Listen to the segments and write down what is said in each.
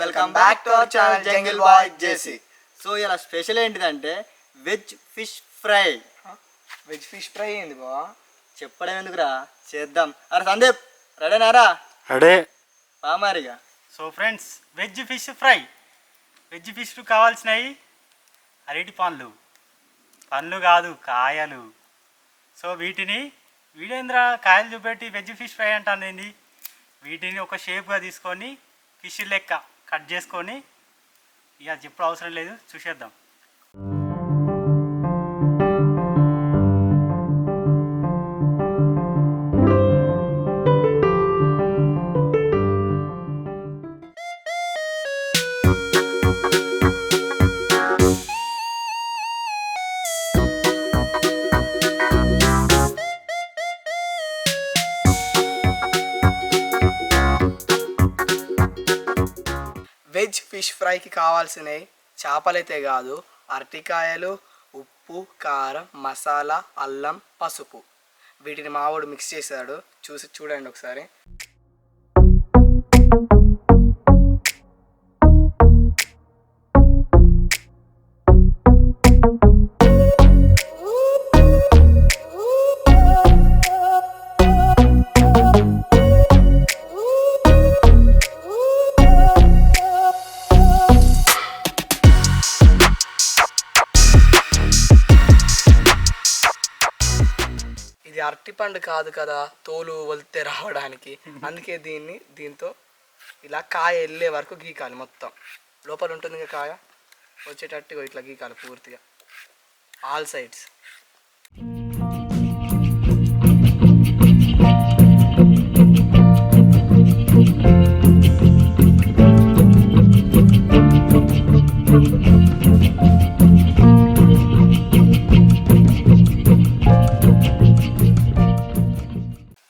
Welcome back to our channel Jungleboy Jc. So ఇలా special ఏంటిదంటే veg fish fry. Veg fish fry ఏంది బావా? చెప్పడం ఎందుకురా, చేద్దాం. అరే సందీప్ రెడీనారా? రెడీ పామారిగా. So friends, veg fish fry. Veg fish కావాల్సినవి అరటి పండ్లు, పండ్లు కాదు కాయలు. సో వీడేంద్ర కాయలు చూపెట్టి వెజ్ ఫిష్ ఫ్రై అంటానేంది. వీటిని ఒక షేప్గా తీసుకొని ఫిష్ లెక్క కట్ చేసుకొని, ఇక చెప్పుడు అవసరం లేదు, చూసేద్దాం. వెజ్ ఫిష్ ఫ్రైకి కావాల్సినవి చేపలైతే కాదు, అరటికాయలు, ఉప్పు, కారం, మసాలా, అల్లం, పసుపు. వీటిని మావాడు మిక్స్ చేశాడు, చూడండి ఒకసారి. ఇది అరటిపండు కాదు కదా తోలు వలితే రావడానికి, అందుకే దీంతో ఇలా కాయ వెళ్ళే వరకు గీకాలి. మొత్తం లోపల ఉంటుంది కాయ వచ్చేటట్టుగా ఇట్లా గీకాలి పూర్తిగా, ఆల్ సైడ్స్.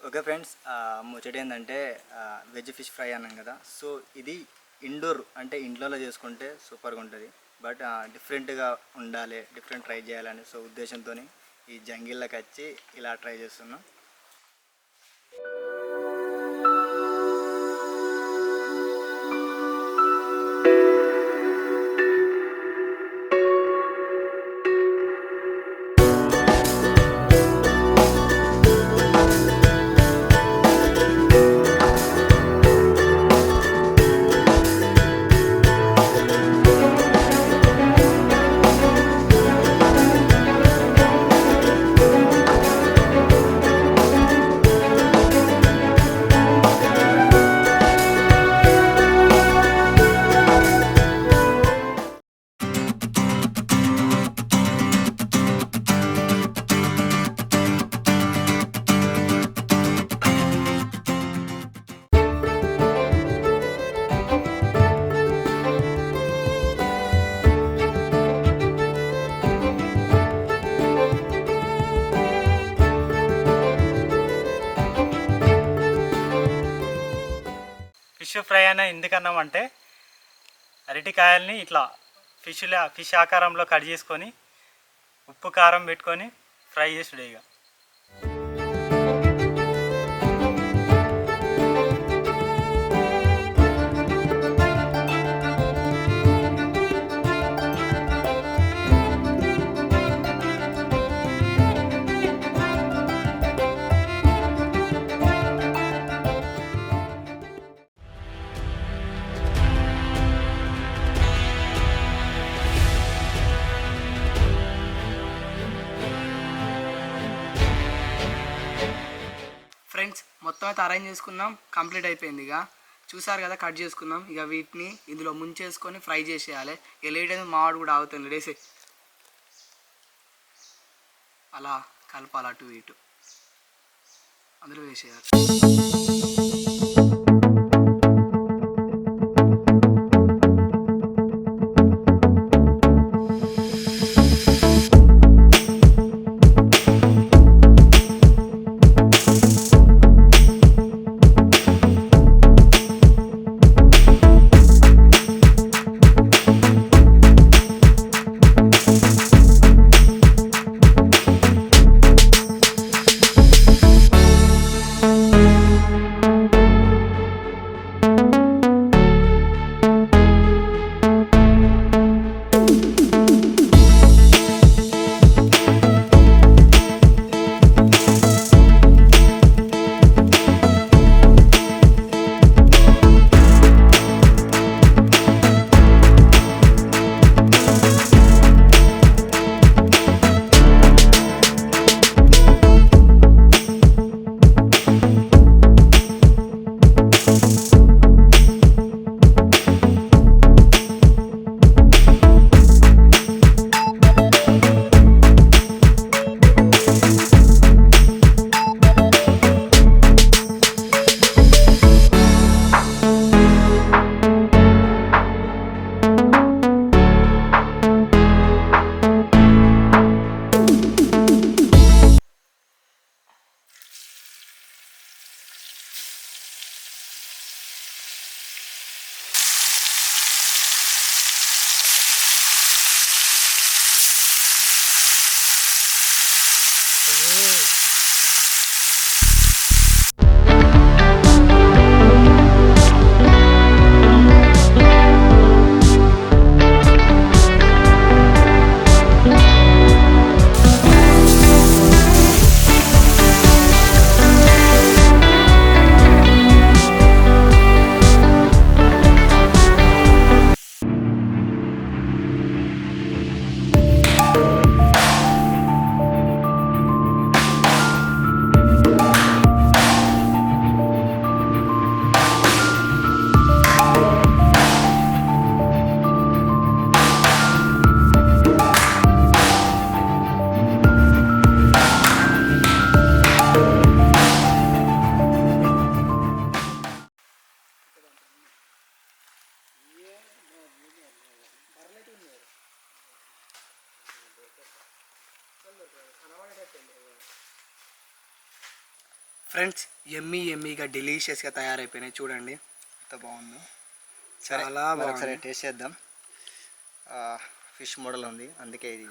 ఓకే ఫ్రెండ్స్, ముచ్చట ఏంటంటే వెజ్ ఫిష్ ఫ్రై అన్నాం కదా. సో ఇది ఇండోర్ అంటే ఇంట్లో చేసుకుంటే సూపర్గా ఉంటుంది. బట్ డిఫరెంట్గా ఉండాలి, డిఫరెంట్ ట్రై చేయాలని సో ఉద్దేశంతో ఈ జంగిల్లోకి వచ్చి ఇలా ట్రై చేస్తున్నాం. ఫిష్ ఫ్రై అయినా ఎందుకన్నామంటే, అరటికాయల్ని ఇట్లా ఫిష్ ఆకారంలో కట్ చేసుకొని ఉప్పు కారం పెట్టుకొని ఫ్రై చేసుడే. ఇక ఫ్రెండ్స్, మొత్తం అయితే అరేంజ్ చేసుకున్నాం, కంప్లీట్ అయిపోయింది. ఇక చూసారు కదా, కట్ చేసుకున్నాం. ఇక వీటిని ఇందులో ముంచేసుకొని ఫ్రై చేసేయాలి. ఇక లేట్ అయితే మావాడు కూడా ఆగుతుంది, లేసే అలా కలపాలి, అటు ఇటు అందులో వేసేయాలి. ఫ్రెండ్స్ ఎమ్మీగా డెలీషియస్గా తయారైపోయినాయి చూడండి, ఎంత బాగుందో. చాలా ఒకసారి బాగుంది. టేస్ట్ చేద్దాం. ఫిష్ మోడల్ ఉంది అందుకే ఇది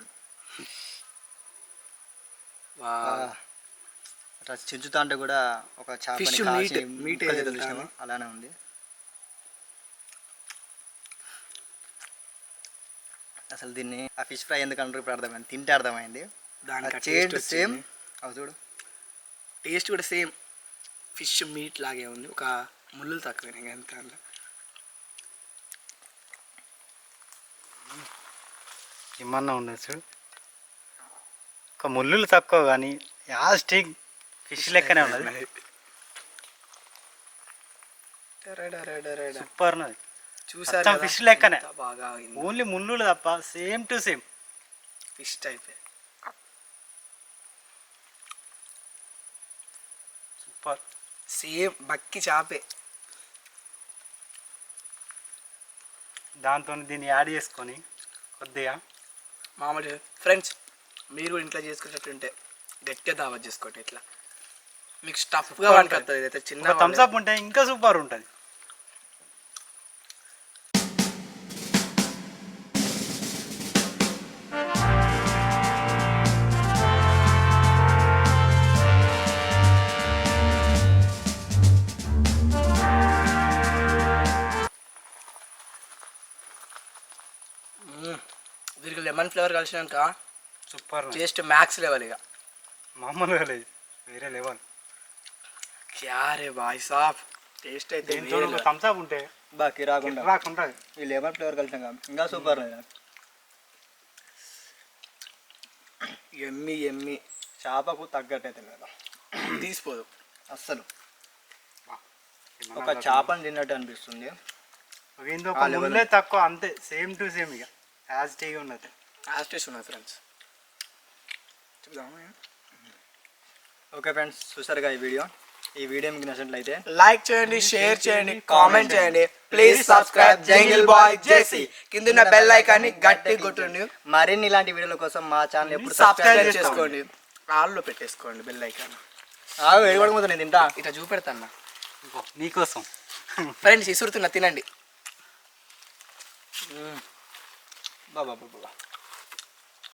వావ్. అట్లా చించుతా అంటే కూడా ఒక Fish చేపని meat కాల్చి ఏదో చూసినాము తెలుసా? అలానే ఉంది. అసలు దీన్ని ఆ ఫిష్ ఫ్రై ఎందుకు అంటారు ఇప్పుడు అర్థమైంది, తింటే అర్థమైంది. దానికి టేస్ట్ సేమ్. అవి చూడు, టేస్ట్ కూడా సేమ్ ఫిష్ మీట్ లాగే ఉంది, ఒక ముళ్ళు తక్కువ ఎంత అందులో. ఏమన్నా ఉండొచ్చు, ఒక ముళ్ళులు తక్కువ కానీ యాస్టిక్ ఫిష్ లెక్కనే ఉన్నది. సూపర్ ఉన్నది, చూసారు మొత్తం కదా? fish లెక్కనే. ఎంత బాగా అయింది. ఓన్లీ ముళ్ళులు తప్ప same to same. Fish type. Super. Same బక్కి చేపే. దాంతో దీన్ని యాడ్ చేసుకొని కొద్దిగా మామూలు ఫ్రెండ్స్ మీరు ఇంట్లో చేసుకునేటట్టుంటే గట్టిగా దావత్ చేసుకోండి. ఇట్లా మీకు స్టఫ్గా కనిపిస్తుంది, ఇదైతే చిన్న థమ్స్ అప్ ఉంటే ఇంకా సూపర్ ఉంటుంది. దీనికి లెమన్ ఫ్లేవర్ కలిసినాక సూపర్. Taste max level. ఇక మామూలుగా లేదు, వేరే లెవెల్. క్యా రే భాయ్ సాబ్, టేస్ట్ అయితే దీంతో థమ్స్ అప్ ఉంటే బాకి రాకుండా రాకుంటుంది. ఈ లెమన్ ఫ్లేవర్ కలిసినాక ఇంకా సూపర్. ఎమ్మి చేపకు తగ్గట్టయితే లేదా తీసిపోదు అస్సలు. ఒక చేపని తిన్నట్టు అనిపిస్తుంది. ఏందో ఒక ముళ్ళే తక్కువ, అంతే సేమ్ టు సేమ్ ఇక యాజ్ టీ ఉన్నది. యాస్టేస్ ఉన్నాయి ఫ్రెండ్స్. చూద్దామా? ఓకే ఫ్రెండ్స్, చూసారుగా ఈ వీడియో మీకు నచ్చినట్లయితే లైక్ చేయండి, షేర్ చేయండి, కామెంట్ చేయండి. ప్లీజ్ సబ్స్క్రైబ్ జంగిల్ బాయ్ జేసీ. కింద బెల్ ఐకాన్ని గట్టి కొట్టండి. మరిన్ని ఇలాంటి వీడియోల కోసం మా ఛానల్ ఎప్పుడు సబ్స్క్రైబ్ చేసుకోండి, ఆల్లో పెట్టేసుకోండి బెల్ ఐకాన్. వేడిపడకపోతే నేను తింటా. ఇట్లా చూపెడతాను నీకోసం ఫ్రెండ్స్. ఇసురుతున్నా, తినండి. బాబా